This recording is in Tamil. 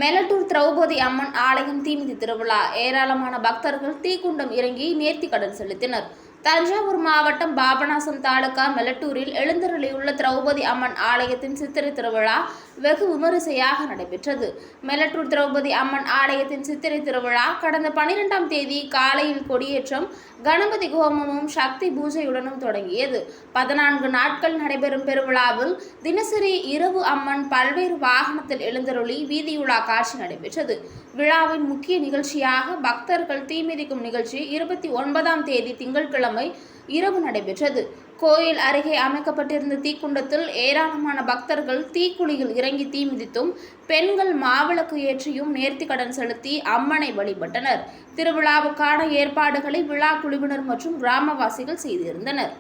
மெலட்டூர் திரௌபதி அம்மன் ஆலயம் தீமிதி திருவிழா. ஏராளமான பக்தர்கள் தீக்குண்டம் இறங்கி நேர்த்திக்கடன் செலுத்தினர். தஞ்சாவூர் மாவட்டம் பாபநாசம் தாலுகா மெலட்டூரில் எழுந்தருளியுள்ள திரௌபதி அம்மன் ஆலயத்தின் சித்திரை திருவிழா வெகு விமரிசையாக நடைபெற்றது. மெலட்டூர் திரௌபதி அம்மன் ஆலயத்தின் சித்திரை திருவிழா கடந்த 12ஆம் தேதி காலையில் கொடியேற்றம், கணபதி ஹோமமும் சக்தி பூஜையுடனும் தொடங்கியது. 14 நாட்கள் நடைபெறும் பெருவிழாவில் தினசரி இரவு அம்மன் பல்வேறு வாகனத்தில் எழுந்தருளி வீதியுலா காட்சி நடைபெற்றது. விழாவின் முக்கிய நிகழ்ச்சியாக பக்தர்கள் தீமிதிக்கும் நிகழ்ச்சி 29ஆம் தேதி திங்கட்கிழமை இரவு நடைபெற்றது. கோயில் அருகே அமைக்கப்பட்டிருந்த தீக்குண்டத்தில் ஏராளமான பக்தர்கள் தீக்குழியில் இறங்கி தீமிதித்தும், பெண்கள் மாவிளக்கு ஏற்றியும் நேர்த்திக்கடன் செலுத்தி அம்மனை வழிபட்டனர். திருவிழாவுக்கான ஏற்பாடுகளை விழா குழுவினர் மற்றும் கிராமவாசிகள் செய்திருந்தனர்.